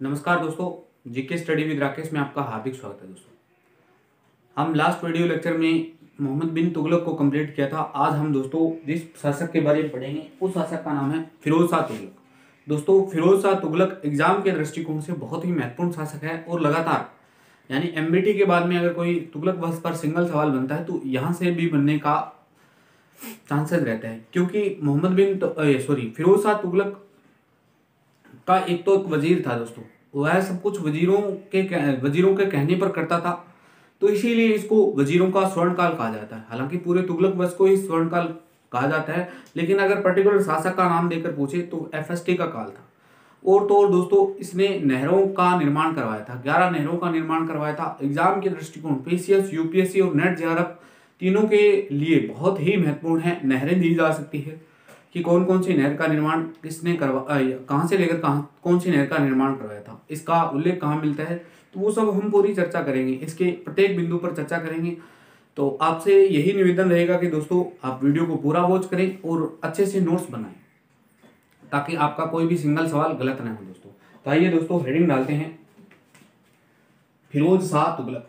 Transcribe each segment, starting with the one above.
नमस्कार दोस्तों, GK study with Rakesh में आपका हार्दिक स्वागत है। दोस्तों, हम लास्ट वीडियो लेक्चर में मोहम्मद बिन तुगलक को कंप्लीट किया था। आज हम दोस्तों जिस शासक के बारे में पढ़ेंगे उस शासक का नाम है फिरोज शाह तुगलक। दोस्तों, फिरोज शाह तुगलक एग्जाम के दृष्टिकोण से बहुत ही महत्वपूर्ण शासक है और लगातार यानी एमबीटी के बाद में अगर कोई तुगलक वंश पर सिंगल सवाल बनता है तो यहाँ से भी बनने का चांसेस रहते हैं, क्योंकि फिरोज शाह तुगलक का एक तो एक वजीर था। दोस्तों, वह सब कुछ वजीरों के कहने पर करता था, तो इसीलिए इसको वजीरों का स्वर्णकाल कहा जाता है। हालांकि पूरे तुगलक वंश को ही स्वर्णकाल कहा जाता है, लेकिन अगर पर्टिकुलर शासक का नाम देकर पूछे तो एफएसटी का काल था। और तो और दोस्तों, इसने नहरों का निर्माण करवाया था, 11 नहरों का निर्माण करवाया था। एग्जाम के दृष्टिकोण पीसीएस, यूपीएससी और नेट जेआरएफ तीनों के लिए बहुत ही महत्वपूर्ण है। नहरें दी जा सकती है कि कौन कौन सी नहर का निर्माण किसने कहाँ से लेकर कौन सी नहर का निर्माण करवाया था, इसका उल्लेख कहाँ मिलता है, तो वो सब हम पूरी चर्चा करेंगे। इसके प्रत्येक बिंदु पर चर्चा करेंगे। तो आपसे यही निवेदन रहेगा कि दोस्तों आप वीडियो को पूरा वॉच करें और अच्छे से नोट्स बनाएं, ताकि आपका कोई भी सिंगल सवाल गलत ना हो। दोस्तों, तो आइए दोस्तों हेडिंग डालते हैं, फिरोज शाह तुगलक।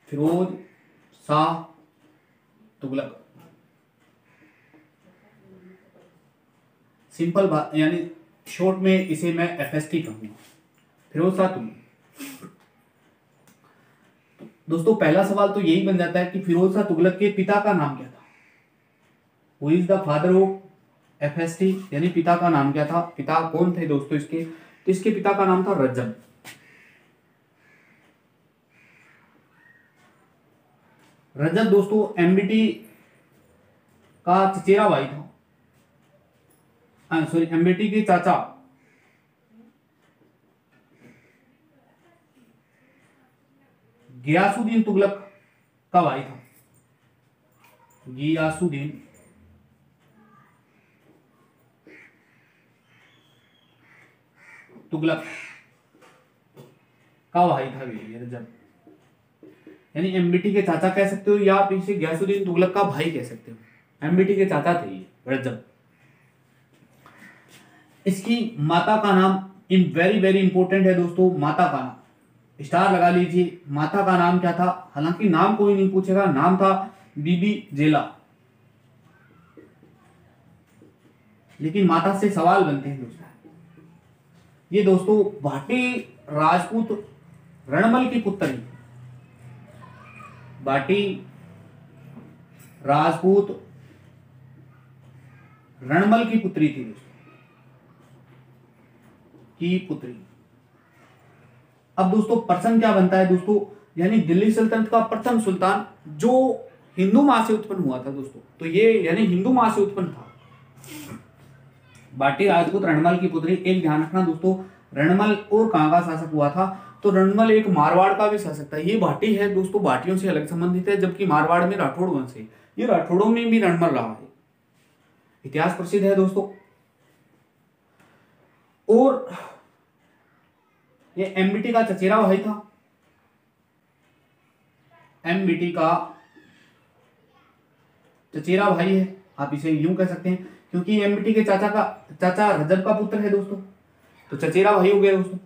फिरोज शाह तुगलक सिंपल बात यानी शॉर्ट में इसे मैं एफएसटी कहूंगा, फिरोज शाह तुगलक। दोस्तों, पहला सवाल तो यही बन जाता है कि फिरोज शाह तुगलक के पिता का नाम क्या था। Who is the father of FST, यानी पिता का नाम क्या था, पिता कौन थे दोस्तों इसके। तो इसके पिता का नाम था रजब। रजब दोस्तों एमबीटी का चचेरा भाई था, एमबीटी के चाचा गियासुद्दीन तुगलक का भाई था। गियासुद्दीन तुगलक का भाई था ये रजब, यानी एमबीटी के चाचा कह सकते हो या आप इसे गियासुद्दीन तुगलक का भाई कह सकते हो। एमबीटी के चाचा थे ये रजब। इसकी माता का नाम वेरी वेरी इंपॉर्टेंट है दोस्तों। माता का नाम स्टार लगा लीजिए। माता का नाम क्या था, हालांकि नाम कोई नहीं पूछेगा, नाम था बीबी जेला, लेकिन माता से सवाल बनते हैं दोस्तों। ये दोस्तों भाटी राजपूत रणमल की पुत्री, भाटी राजपूत रणमल की पुत्री थी दोस्तों, की पुत्री। अब दोस्तों प्रश्न क्या बनता है दोस्तों, यानी दिल्ली सल्तनत का प्रथम सुल्तान जो हिंदू मां से उत्पन्न हुआ था दोस्तों, तो ये यानी हिंदू मां से उत्पन्न था। भाटी राजपूत रणमल की पुत्री। एक ध्यान रखना दोस्तों, रणमल और कहां का शासक हुआ था, तो रणमल एक मारवाड़ का भी शासक था। ये भाटी है दोस्तों, भाटियों से अलग संबंधित है, जबकि मारवाड़ में राठौड़ वंश है। ये राठौड़ों में भी रणमल रहा है, इतिहास प्रसिद्ध है दोस्तों। और ये एमबीटी का चचेरा भाई था। एमबीटी का चचेरा भाई है, आप इसे यूं कह सकते हैं, क्योंकि एमबीटी के चाचा रजब का पुत्र है दोस्तों, तो चचेरा भाई हो गया दोस्तों।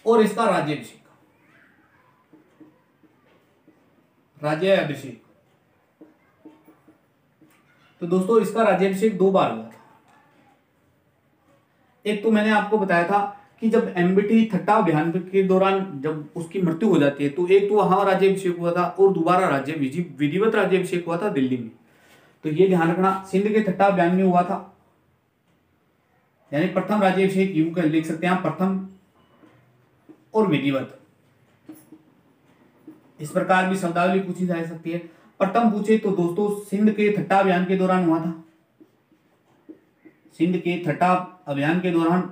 और इसका राज्याभिषेक, तो दोस्तों इसका राज्याभिषेक 2 बार हुआ था। एक तो मैंने आपको बताया था कि जब एमबीटी ठट्टा अभियान के दौरान जब उसकी मृत्यु हो जाती है, तो एक तो वहां राज्याभिषेक हुआ था और दोबारा विधिवत राज्याभिषेक हुआ था दिल्ली में। तो ये ध्यान रखना, सिंध के ठट्टा अभियान में हुआ था, यानी प्रथम राज्याभिषेक यूं कर लिख सकते हैं आप, प्रथम और विधिवत। इस प्रकार भी शब्दावली पूछी जा सकती है। प्रथम पूछे तो दोस्तों सिंध के ठट्टा अभियान के दौरान हुआ था। सिंध के ठट्टा अभियान के दौरान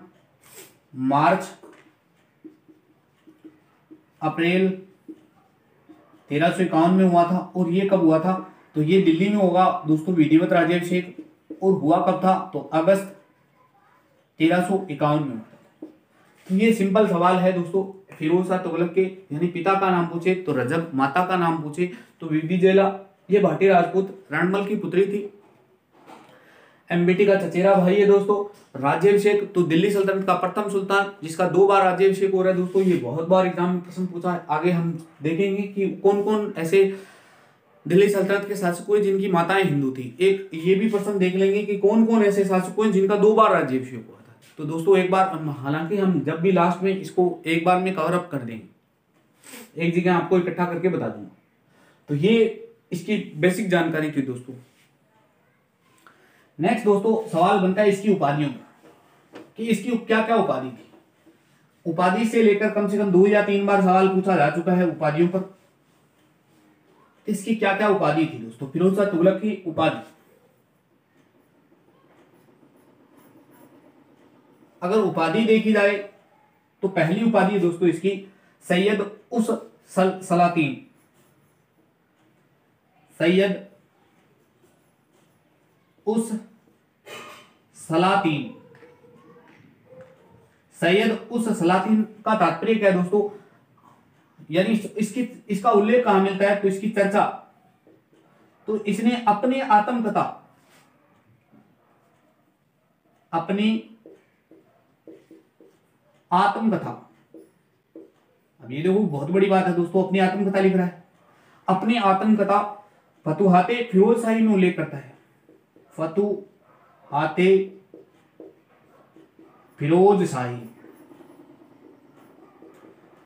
मार्च अप्रैल 1351 में हुआ था। और ये कब हुआ था, तो ये दिल्ली में होगा दोस्तों विधिवत राज्याभिषेक। और हुआ कब था, तो अगस्त 1351 में हुआ था। तो ये सिंपल सवाल है दोस्तों। फिरोज शाह तुगलक के यानी पिता का नाम पूछे तो रजब, माता का नाम पूछे तो बीबी जेला। ये भाटी राजपूत रणमल की पुत्री थी। एमबीटी का चचेरा भाई है दोस्तों। राज्याभिषेक तो दिल्ली सल्तनत का प्रथम सुल्तान जिसका 2 बार राज्याभिषेक हो रहा है दोस्तों। ये बहुत बार एग्जाम में प्रश्न पूछा है। आगे हम देखेंगे कि कौन कौन ऐसे दिल्ली सल्तनत के शासक हुए जिनकी माताएं हिंदू थी। एक ये भी प्रश्न देख लेंगे कि कौन कौन ऐसे शासक हुए जिनका 2 बार राज्याभिषेक हुआ था। तो दोस्तों एक बार, हालांकि हम जब भी लास्ट में इसको एक बार में कवर अप कर देंगे, एक जगह आपको इकट्ठा करके बता दूंगा। तो ये इसकी बेसिक जानकारी थी दोस्तों। नेक्स्ट दोस्तों सवाल बनता है इसकी उपाधियों का, कि इसकी क्या क्या उपाधि थी। उपाधि से लेकर कम से कम 2 या 3 बार सवाल पूछा जा चुका है उपाधियों पर। इसकी क्या क्या उपाधि थी दोस्तों, फिरोज शाह तुगलक की उपाधि। अगर उपाधि देखी जाए तो पहली उपाधि है दोस्तों इसकी सैयद उस सलातीन। सैयद उस सलातीन। सैयद उस सलातीन का तात्पर्य क्या है दोस्तों, यानी इसका उल्लेख कहां मिलता है, तो इसकी चर्चा तो इसने अपनी आत्मकथा, अपनी आत्मकथा, अब ये देखो बहुत बड़ी बात है दोस्तों, अपनी आत्मकथा लिख रहा है। अपनी आत्मकथा फतुहाते फिरोज शाही में उल्लेख करता है। फतुहाते फिरोज शाही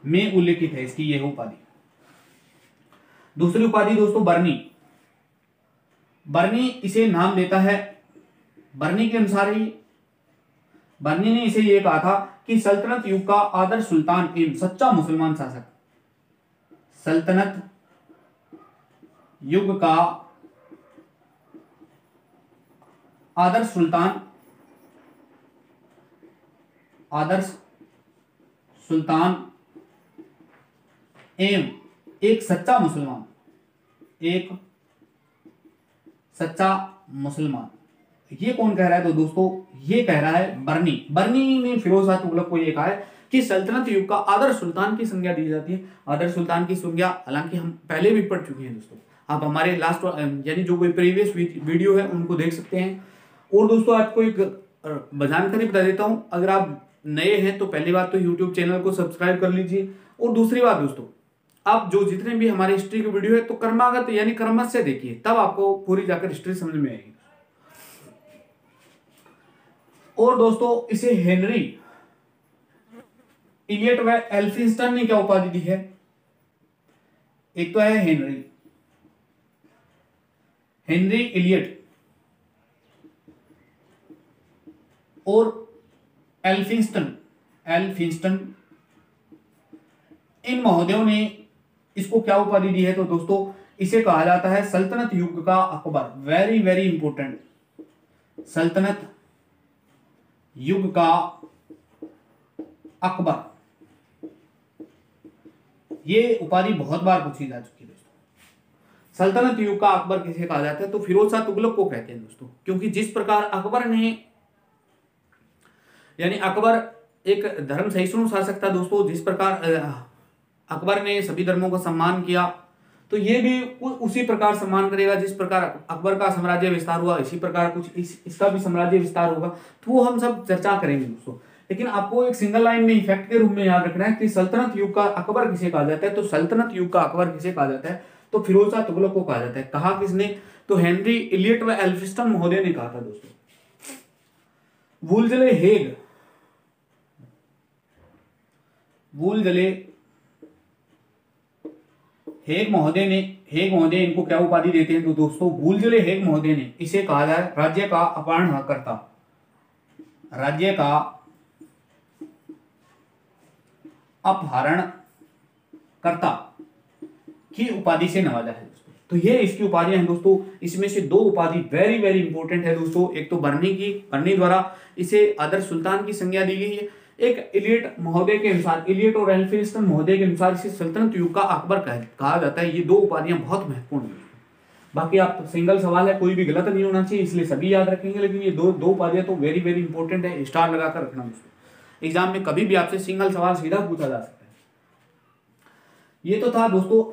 में उल्लेखित है इसकी यह उपाधि। दूसरी उपाधि दोस्तों बर्नी। बर्नी इसे नाम देता है, बर्नी के अनुसार ही बर्नी ने इसे यह कहा था कि सल्तनत युग का आदर्श सुल्तान एवं सच्चा मुसलमान शासक। सल्तनत युग का आदर्श सुल्तान, आदर्श सुल्तान एवं एक सच्चा मुसलमान, एक सच्चा मुसलमान। ये कौन कह रहा है, तो दोस्तों ये कह रहा है बर्नी। बर्नी ने फिरोज शाह तुगलक को ये कहा है कि सल्तनत युग का आदर्श सुल्तान की संज्ञा दी जाती है। आदर्श सुल्तान की संज्ञा हालांकि हम पहले भी पढ़ चुके हैं दोस्तों, आप हमारे लास्ट यानी जो कोई प्रीवियस वीडियो है उनको देख सकते हैं। और दोस्तों आपको एक जानकारी बता देता हूं, अगर आप नए हैं तो पहली बात तो यूट्यूब चैनल को सब्सक्राइब कर लीजिए। और दूसरी बात दोस्तों, आप जो जितने भी हमारे हिस्ट्री के वीडियो है तो क्रमागत यानी क्रमश से देखिए, तब आपको पूरी जाकर हिस्ट्री समझ में आएगी। और दोस्तों इसे हेनरी इलियट व एल्फिंस्टन ने क्या उपाधि दी है, एक तो है हेनरी इलियट और एल्फिंस्टन, इन महोदयों ने इसको क्या उपाधि दी है, तो दोस्तों इसे कहा जाता है सल्तनत युग का अकबर। वेरी वेरी इंपॉर्टेंट, सल्तनत युग का अकबर। ये उपाधि बहुत बार पूछी जा चुकी है दोस्तों। सल्तनत युग का अकबर किसे कहा जाता है, तो फिरोज शाह तुगलक को कहते हैं दोस्तों। क्योंकि जिस प्रकार अकबर ने, यानी अकबर एक धर्म सहिष्णु शासक था दोस्तों, जिस प्रकार अकबर ने सभी धर्मों का सम्मान किया, तो ये भी उसी प्रकार सम्मान करेगा जिस प्रकार अकबर का साम्राज्य विस्तार हुआ, इसी प्रकार कुछ इसका भी साम्राज्य विस्तार होगा। तो वो हम सब चर्चा करेंगे दोस्तों। लेकिन आपको एक सिंगल लाइन में इफेक्ट के रूप में याद रखना है कि सल्तनत युग का अकबर किसे कहा जाता है, तो सल्तनत युग का अकबर किसे कहा जाता है, तो फिरोज शाह तुगलक को कहा जाता है। कहा किसने, तो हेनरी इलियट व एल्फिंस्टन महोदय ने कहा था दोस्तों। वुल्जले हेग महोदय इनको क्या उपाधि देते हैं, तो दोस्तों वुल्जले हेग महोदय ने इसे कहा जाए राज्य का अपहरणकर्ता, राज्य का अपहरणकर्ता की उपाधि से नवाजा है दोस्तों। तो ये इसकी उपाधियां हैं दोस्तों। इसमें से 2 उपाधि वेरी वेरी इंपॉर्टेंट है दोस्तों। एक तो बर्नी द्वारा इसे आदर्श सुल्तान की संज्ञा दी गई है। एक इलियट महोदय के अनुसार, इलियट और एल्फिंस्टन महोदय के अनुसार इसे सल्तनत युग का अकबर कहा जाता है। ये 2 उपाधियां बहुत महत्वपूर्ण हैं। बाकी आप सिंगल सवाल है, कोई भी गलत नहीं होना चाहिए, इसलिए सभी याद रखेंगे। लेकिन ये दो उपाधियां तो वेरी वेरी इंपॉर्टेंट है, स्टार लगाकर रखना दोस्तों। एग्जाम में कभी भी आपसे सिंगल सवाल सीधा पूछा जा सकता है। ये तो था दोस्तों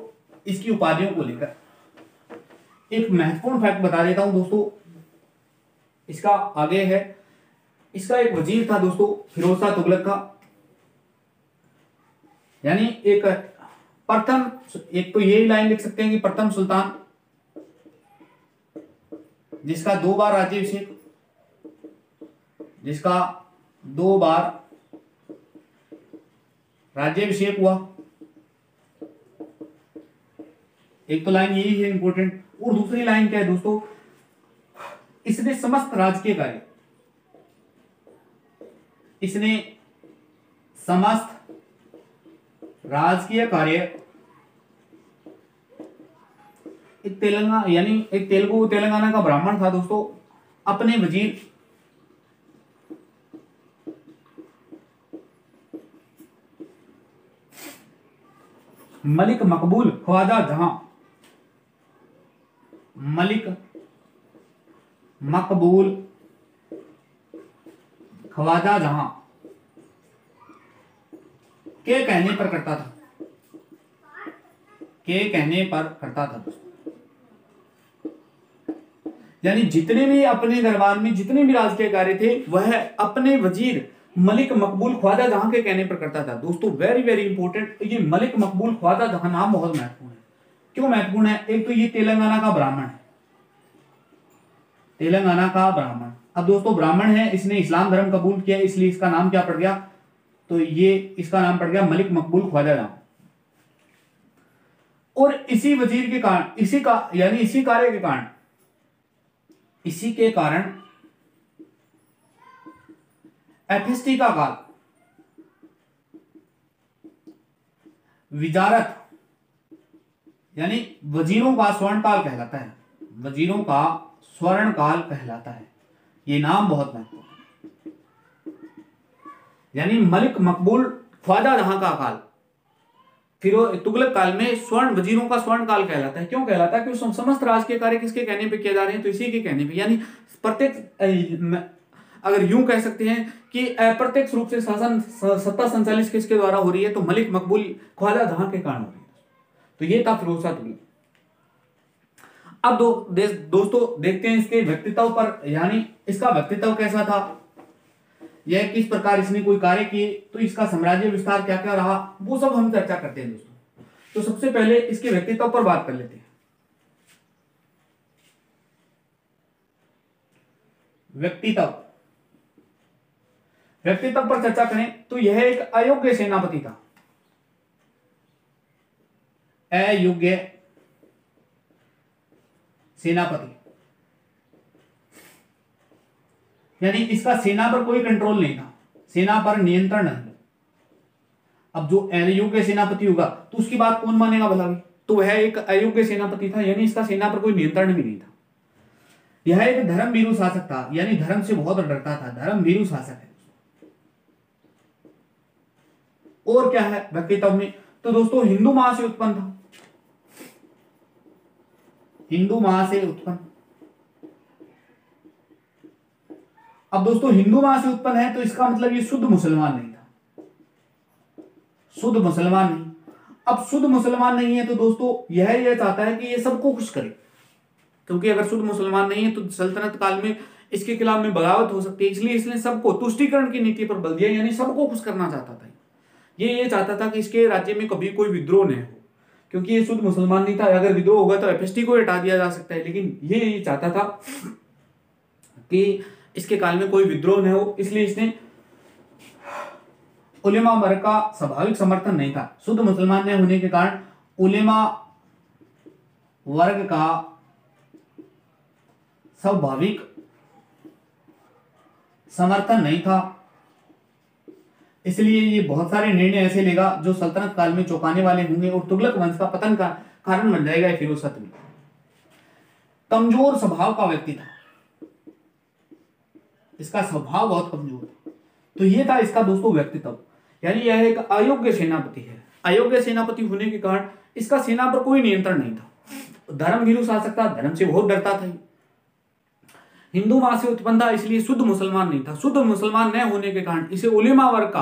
इसकी उपाधियों को लेकर। एक महत्वपूर्ण फैक्ट बता देता हूं दोस्तों, इसका आगे है, इसका एक वजीर था दोस्तों फिरोज शाह तुगलक का, यानी एक प्रथम, एक तो यही लाइन लिख सकते हैं कि प्रथम सुल्तान जिसका 2 बार राज्याभिषेक, जिसका 2 बार राज्याभिषेक हुआ। एक तो लाइन यही है इंपॉर्टेंट, और दूसरी लाइन क्या है दोस्तों, इसने समस्त राजकीय कार्य, इसने समस्त राजकीय कार्य, एक तेलंगाना यानी एक तेलुगु तेलंगाना का ब्राह्मण था दोस्तों, अपने वजीर मलिक मकबूल ख्वाजा जहां, मलिक मकबूल ख्वाजा जहां के कहने पर करता था, के कहने पर करता था। यानी जितने भी अपने दरबार में जितने भी राजकीय कार्य थे वह अपने वजीर मलिक मकबूल ख्वाजा जहां के कहने पर करता था। दोस्तों वेरी वेरी इंपॉर्टेंट, ये मलिक मकबूल ख्वाजा जहां नाम बहुत महत्वपूर्ण है। क्यों महत्वपूर्ण है? एक तो ये तेलंगाना का ब्राह्मण है, तेलंगाना का ब्राह्मण। अब दोस्तों ब्राह्मण है, इसने इस्लाम धर्म कबूल किया, इसलिए इसका नाम क्या पड़ गया, तो ये इसका नाम पड़ गया मलिक मकबूल ख्वाजा जहां। और इसी वजीर के कारण, इसी का यानी इसी कार्य के कारण, इसी के कारण एफएसटी का काल विजारत यानी वजीरों का स्वर्ण काल कहलाता है, वजीरों का स्वर्ण काल कहलाता है। ये नाम बहुत महत्वपूर्ण है। यानी मलिक मकबूल ख्वाजा जहां का काल फिर तुगलक काल में स्वर्ण वजीरों का स्वर्ण काल कहलाता है। क्यों कहलाता है? क्योंकि समस्त राज के कार्य किसके कहने पे किए जा रहे हैं, तो इसी के कहने पे। यानी प्रत्येक, अगर यूं कह सकते हैं कि अप्रत्यक्ष रूप से शासन सत्ता संचालित किसके द्वारा हो रही है, तो मलिक मकबूल ख्वाजा जहां के कारण हो रही है। तो ये था फिरोज शाह तुगलक। अब दोस्तों देखते हैं इसके व्यक्तित्व पर, यानी इसका व्यक्तित्व कैसा था, यह किस प्रकार इसने कोई कार्य किए, तो इसका साम्राज्य विस्तार क्या क्या रहा, वो सब हम चर्चा करते हैं दोस्तों। तो सबसे पहले इसके व्यक्तित्व पर बात कर लेते हैं। व्यक्तित्व पर चर्चा करें तो यह एक अयोग्य सेनापति था, अयोग्य सेनापति, यानी इसका सेना पर कोई कंट्रोल नहीं था, सेना पर नियंत्रण नहीं। अब जो अयोग्य सेनापति होगा तो उसकी बात कौन मानेगा भला भी, तो वह एक अयोग्य सेनापति था, यानी इसका सेना पर कोई नियंत्रण भी नहीं था। यह एक धर्मभीरु शासक था, यानी धर्म से बहुत डरता था, धर्मभीरु शासक है। और क्या है व्यक्तित्व में, तो दोस्तों हिंदू मां से उत्पन्न था, हिंदू मां से उत्पन्न। अब दोस्तों हिंदू मां से उत्पन्न है तो इसका मतलब ये शुद्ध मुसलमान नहीं था, शुद्ध मुसलमान नहीं। अब शुद्ध मुसलमान नहीं है तो दोस्तों यह चाहता है कि ये सबको खुश करे, क्योंकि अगर शुद्ध मुसलमान नहीं है तो सल्तनत काल में इसके खिलाफ में बगावत हो सकती है, इसलिए इसने सबको तुष्टीकरण की नीति पर बल दिया, यानी सबको खुश करना चाहता था। ये चाहता था कि इसके राज्य में कभी कोई विद्रोह न हो, क्योंकि ये शुद्ध मुसलमान नहीं था, अगर विद्रोह होगा तो एफएसटी को हटा दिया जा सकता है, लेकिन ये चाहता था कि इसके काल में कोई विद्रोह न हो, इसलिए इसने उलेमा वर्ग का स्वाभाविक समर्थन नहीं था। शुद्ध मुसलमान न होने के कारण उलेमा वर्ग का स्वाभाविक समर्थन नहीं था, इसलिए ये बहुत सारे निर्णय ऐसे लेगा जो सल्तनत काल में चौंकाने वाले होंगे और तुगलक वंश का पतन का कारण बन जाएगा फिरोज शाह तुगलक। कमजोर स्वभाव का व्यक्ति था, इसका स्वभाव बहुत कमजोर था। तो ये था इसका दोस्तों व्यक्तित्व, यानी यह एक अयोग्य सेनापति है। अयोग्य सेनापति होने के कारण इसका सेना पर कोई नियंत्रण नहीं था, धर्मभीरु शासक था, धर्म से बहुत डरता था, हिंदू मां से उत्पन्न था, इसलिए शुद्ध मुसलमान नहीं था। शुद्ध मुसलमान न होने के कारण इसे उलेमा वर्ग का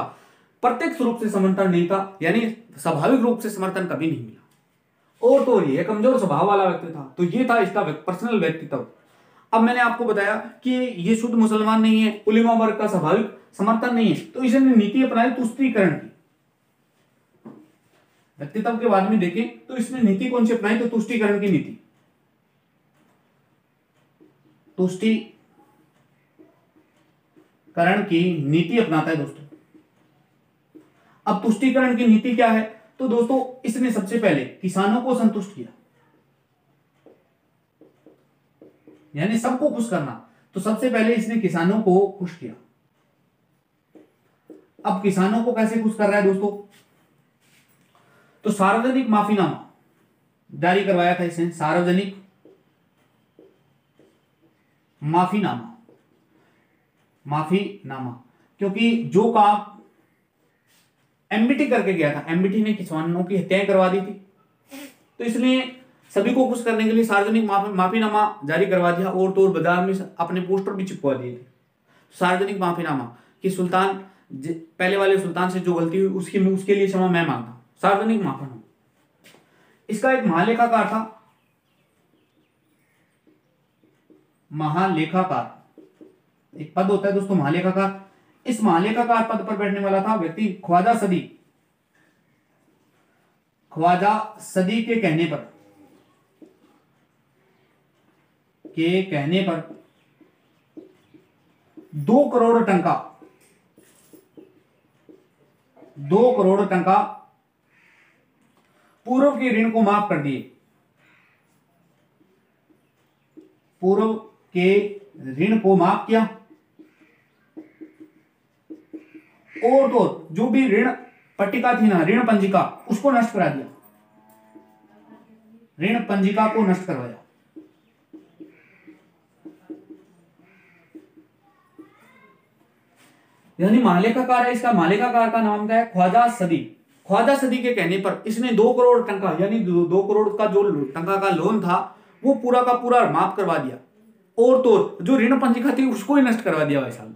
प्रत्यक्ष रूप से समर्थन नहीं था, यानी स्वाभाविक रूप से समर्थन कभी नहीं मिला। और तो ये कमजोर स्वभाव वाला व्यक्ति था। तो ये था इसका पर्सनल व्यक्तित्व। अब मैंने आपको बताया कि ये शुद्ध मुसलमान नहीं है, उलेमा वर्ग का स्वाभाविक समर्थन नहीं है, तो इसने नीति अपनाई तुष्टीकरण की। व्यक्तित्व के बाद में देखें तो इसने नीति कौन सी अपनाई, तो तुष्टीकरण की नीति, तुष्टीकरण की नीति अपनाता है दोस्तों। अब तुष्टीकरण की नीति क्या है, तो दोस्तों इसने सबसे पहले किसानों को संतुष्ट किया, यानी सबको खुश करना, तो सबसे पहले इसने किसानों को खुश किया। अब किसानों को कैसे खुश कर रहा है दोस्तों, तो सार्वजनिक माफीनामा जारी करवाया था इसने, सार्वजनिक माफीनामा, क्योंकि जो काम एमबीटी करके गया था, एमबीटी ने किसानों की हत्याएं करवा दी थी, तो इसलिए सभी को खुश करने के लिए सार्वजनिक माफीनामा जारी करवा दिया, और तो और बाजार में अपने पोस्टर भी चिपका दिए थे। सार्वजनिक माफीनामा कि सुल्तान पहले वाले सुल्तान से जो गलती हुई उसके लिए क्षमा मैं मांगता हूं, सार्वजनिक माफीनामा। इसका एक महालेखाकार था, महालेखाकार एक पद होता है दोस्तों महालेखाकार। इस महालेखाकार पद पर बैठने वाला था व्यक्ति ख्वाजा सदी के कहने पर 2 करोड़ टंका पूर्व के ऋण को माफ कर दिए, पूर्व के ऋण को माफ किया, और तो जो भी ऋण पट्टिका थी ना, ऋण पंजिका, उसको नष्ट करा दिया, ऋण पंजिका को नष्ट करवाया। यानी मालेकाकार है, इसका मालेकाकार का नाम क्या है, ख्वाजा सदी के कहने पर इसने 2 करोड़ टंका, यानी 2 करोड़ का जो टंका का लोन था वो पूरा का पूरा माफ करवा दिया, और तो जो ऋण पंजिका थी उसको ही नष्ट करवा दिया भाई साहब ने।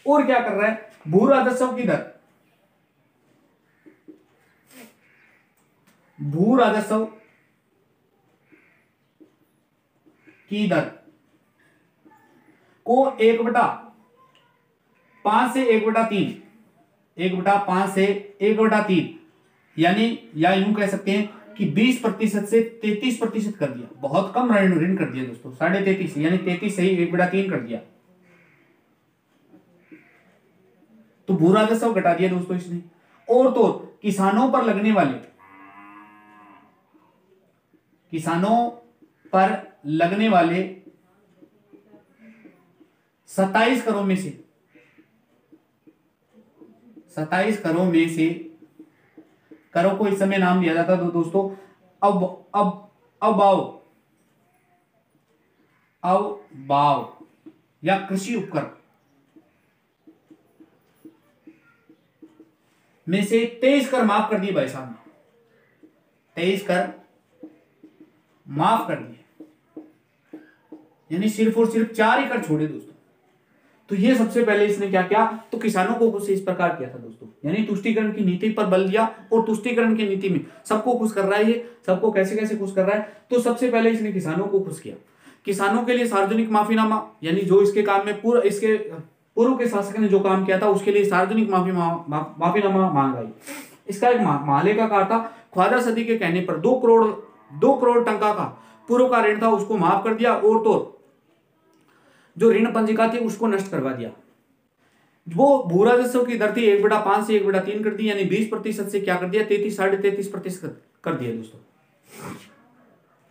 और क्या कर रहा है, भू राजस्व की दर को 1/5 से 1/3 यानी या यूं कह सकते हैं कि 20% से 33% कर दिया। बहुत कम ऋण कर दिया दोस्तों, 33.5 यानी 33 से ही 1/3 कर दिया, तो भू राजस्व घटा दिया दोस्तों इसने। और तो किसानों पर लगने वाले 27 करोड़ में से 27 करोड़ में से करों को इस समय नाम दिया जाता तो दोस्तों अवबाव या कृषि उपकर में से 23 कर माफ कर दिए भाई साहब ने, 23 कर माफ कर दिए, यानी सिर्फ और सिर्फ 4 ही कर छोड़े दोस्तों। तो ये सबसे पहले इसने क्या किया, तो किसानों को खुश इस प्रकार किया था दोस्तों, यानी तुष्टीकरण की नीति पर बल दिया, और तुष्टीकरण की नीति में सबको खुश कर रहा है। ये सबको कैसे कैसे खुश कर रहा है, तो सबसे पहले इसने किसानों को खुश किया। किसानों के लिए सार्वजनिक माफीनामा, यानी जो इसके काम में इसके पूर्व के शासक ने जो काम किया था उसके लिए सार्वजनिक माफीनामा मांगा। इसका एक महालेखाकार था, ख्वाजा सदी के कहने पर 2 करोड़ टंका का पूर्व का ऋण था उसको माफ कर दिया, और तो जो ऋण पंजिका थी उसको नष्ट करवा दिया। वो भू राजस्व की दर थी 1/5 से 1/3 कर दी, यानी 20% से क्या कर दिया, 33-33.5% कर दिया दोस्तों।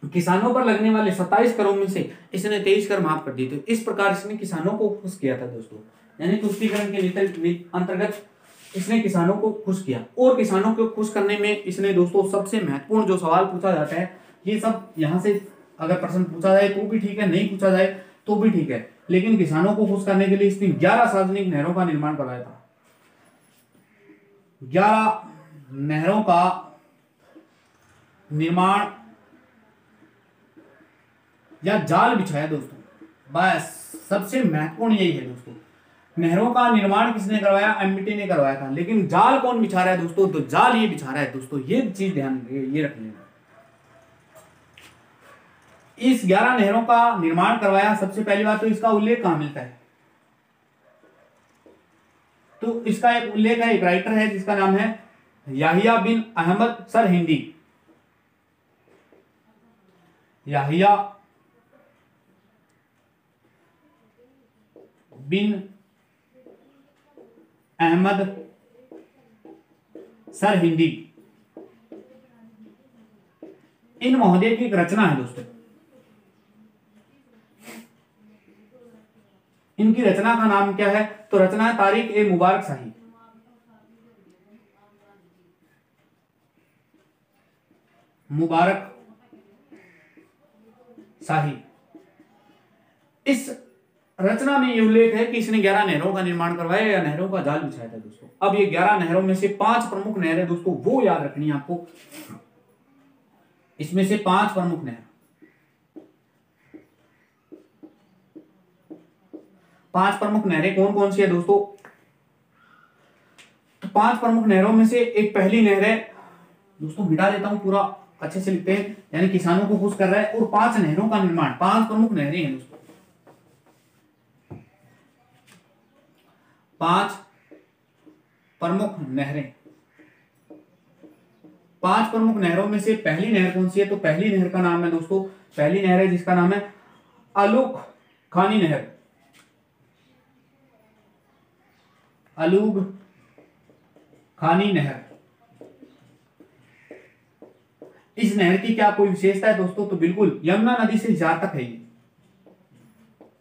किसानों पर लगने वाले 27 करोड़ में से इसने 23 कर माफ कर दिए थे। इस प्रकार इसने किसानों को खुश किया था दोस्तों, यानी तुष्टीकरण के नीति अंतर्गत इसने किसानों को खुश किया। और किसानों को खुश करने में इसने दोस्तों सबसे महत्वपूर्ण जो सवाल पूछा जाता है, ये सब यहां से अगर प्रश्न पूछा जाए तो भी ठीक है, नहीं पूछा जाए तो भी ठीक है, लेकिन किसानों को खुश करने के लिए इसने 11 सार्वजनिक नहरों का निर्माण करवाया था। 11 नहरों का निर्माण या जाल बिछाया दोस्तों। बस सबसे महत्वपूर्ण यही है दोस्तों, नहरों का निर्माण किसने करवाया, एमबीटी ने करवाया था, लेकिन जाल कौन बिछा रहा है दोस्तों, तो जाल ये बिछा रहा है दोस्तों। ये चीज ध्यान ये रख लेना। इस 11 नहरों का निर्माण करवाया, सबसे पहली बात तो इसका उल्लेख कहां मिलता है? तो इसका एक उल्लेख है, एक राइटर है जिसका नाम है याहिया बिन अहमद सरहिंदी। याहिया बिन अहमद सरहिंदी, इन महोदय की एक रचना है दोस्तों। इनकी रचना का नाम क्या है? तो रचना है तारीख ए मुबारक शाही। मुबारक शाही। इस रचना में यह उल्लेख है कि इसने 11 नहरों का निर्माण करवाया या नहरों का जाल बिछाया था दोस्तों। अब ये 11 नहरों में से 5 प्रमुख नहरें दोस्तों वो याद रखनी है आपको। इसमें से 5 प्रमुख नहर, 5 प्रमुख नहरें कौन कौन सी है दोस्तों? तो 5 प्रमुख नहरों में से एक पहली नहर है दोस्तों, मिटा देता हूं पूरा, अच्छे से लिखते हैं, यानी किसानों को खुश कर रहा है। और 5 नहरों का निर्माण, 5 प्रमुख नहरें हैं दोस्तों, 5 प्रमुख नहरें। 5 प्रमुख नहरों में से पहली नहर कौन सी है? तो पहली नहर का नाम है दोस्तों, पहली नहर है जिसका नाम है अलूग खानी नहर। अलूग खानी नहर। इस नहर की क्या कोई विशेषता है दोस्तों? तो बिल्कुल यमुना नदी से हिसार तक है ये,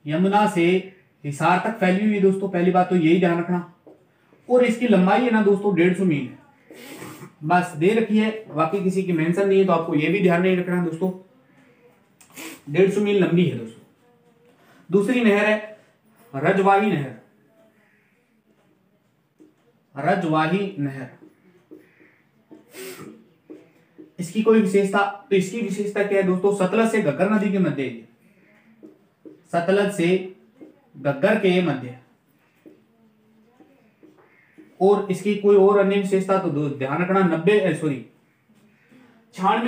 यमुना से हिसार तक फैली हुई है दोस्तों, पहली बात तो यही ध्यान रखना। और इसकी लंबाई है ना दोस्तों 150 मील है, बस दे रखी है, बाकी किसी की मेंशन नहीं है, तो आपको यह भी ध्यान नहीं रखना दोस्तों, 150 मील लंबी है दोस्तों। दूसरी नहर है रजवाही नहर। रजवाही नहर, इसकी कोई विशेषता? तो इसकी विशेषता क्या है दोस्तों? सतलज से घग्गर नदी के मध्य, सतलज से घग्गर के मध्य। और इसकी कोई और अन्य विशेषता? तो ध्यान रखना 96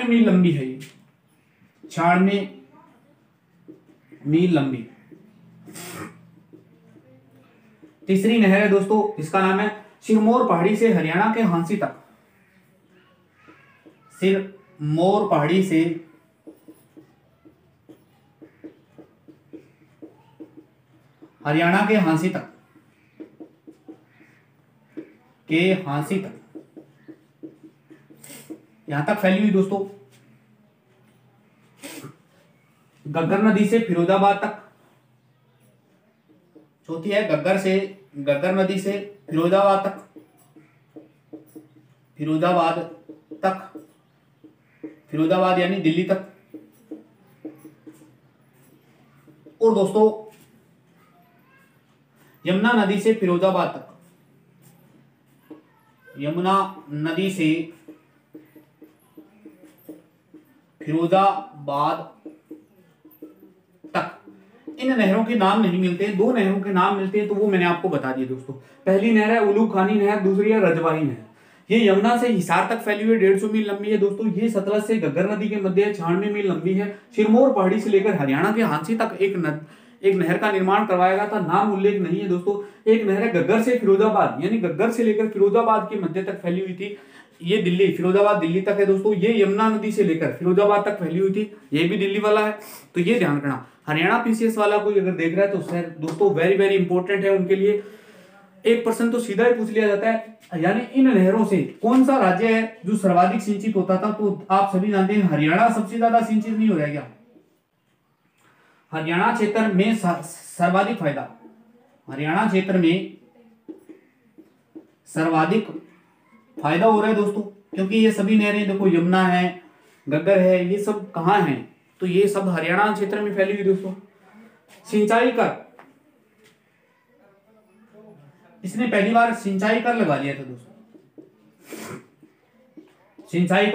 मील लंबी है ये, 96 मील लंबी। तीसरी नहर है दोस्तों, इसका नाम है सिरमौर पहाड़ी से हरियाणा के हांसी तक। सिरमौर पहाड़ी से हरियाणा के हांसी तक, यहां तक फैली हुई दोस्तों। घग्गर नदी से फिरोजाबाद तक। चौथी है घग्गर नदी से फिरोजाबाद तक, फिरोजाबाद यानी दिल्ली तक। और दोस्तों यमुना नदी से फिरोजाबाद तक, यमुना नदी से फिरोजाबाद तक। इन नहरों के नाम नहीं मिलते, 2 नहरों के नाम मिलते हैं, तो वो मैंने आपको बता दिए दोस्तों। पहली नहर है उलूग खानी नहर, दूसरी है रजवाही नहर। ये यमुना से हिसार तक फैली हुई 150 मील लंबी है दोस्तों। ये सतलज से घग्गर नदी के मध्य 96 मील लंबी है। सिरमौर पहाड़ी से लेकर हरियाणा के हांसी तक एक नहर का निर्माण करवाया गया था, नाम उल्लेख नहीं है दोस्तों। एक नहर है घग्गर से फिरोजाबाद, यानी घग्गर से लेकर फिरोजाबाद के मध्य तक फैली हुई थी। ये दिल्ली, फिरोजाबाद दिल्ली तक है दोस्तों। ये यमुना नदी से लेकर फिरोजाबाद तक फैली हुई थी, ये भी दिल्ली वाला है, तो ये ध्यान रखना। हरियाणा पीसीएस वाला कोई अगर देख रहा है तो सर दोस्तों वेरी वेरी इंपॉर्टेंट है उनके लिए। 1% तो सीधा ही पूछ लिया जाता है, यानी इन नहरों से कौन सा राज्य है जो सर्वाधिक सिंचित होता था? तो आप सभी जानते हैं हरियाणा सबसे ज्यादा सिंचित नहीं हो रहा है क्या? हरियाणा क्षेत्र में सर्वाधिक फायदा, हरियाणा क्षेत्र में सर्वाधिक फायदा हो रहा है दोस्तों, क्योंकि ये सभी नहरें देखो, यमुना है, घग्गर है, ये सब कहां हैं? तो ये सब हरियाणा क्षेत्र में फैली हुई दोस्तों। सिंचाई कर, इसने पहली बार सिंचाई कर लगा लिया था दोस्तों। सिंचाई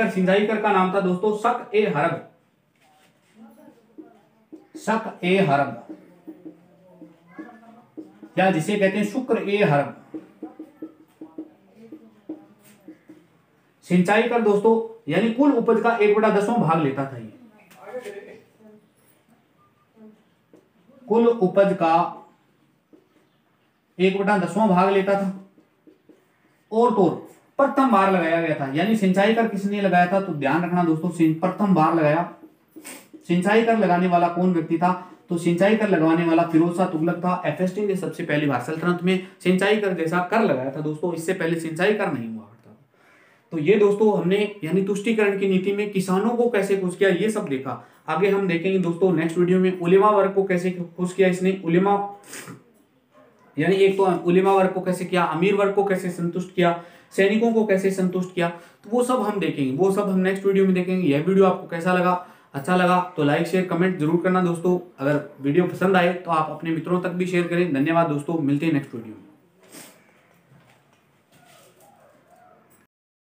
कर का नाम था दोस्तों शक ए हरब। शक ए हरब, या जिसे कहते हैं शुक्र ए हरब। सिंचाई कर दोस्तों यानी कुल उपज का 1/10 भाग लेता था ये। कुल उपज का 1/10वां भाग लेता था, और तो प्रथम बार लगाया गया था। यानी सिंचाई कर किसने लगाया था, तो ध्यान रखना दोस्तों, प्रथम बार लगाया। सिंचाई कर लगाने वाला कौन व्यक्ति था, तो सिंचाई कर लगवाने वाला फिरोज शाह तुगलक था। एफएसटी ने सबसे पहली बार सल्तनत में सिंचाई कर जैसा कर लगाया था दोस्तों, इससे पहले सिंचाई कर नहीं हुआ करता था। तो ये दोस्तों हमने यानी तुष्टीकरण की नीति में किसानों को कैसे खुश किया ये सब देखा। आगे हम देखेंगे दोस्तों नेक्स्ट वीडियो में उलेमा वर्ग को कैसे खुश किया इसने, उलेमा यानी एक तो उलेमा वर्ग को कैसे किया, अमीर वर्ग को कैसे संतुष्ट किया, सैनिकों को कैसे संतुष्ट किया, तो वो सब हम देखेंगे, वो सब हम नेक्स्ट वीडियो में देखेंगे। यह वीडियो आपको कैसा लगा, अच्छा लगा तो लाइक शेयर कमेंट जरूर करना दोस्तों। अगर वीडियो पसंद आए तो आप अपने मित्रों तक भी शेयर करें। धन्यवाद दोस्तों, मिलते हैं नेक्स्ट वीडियो में।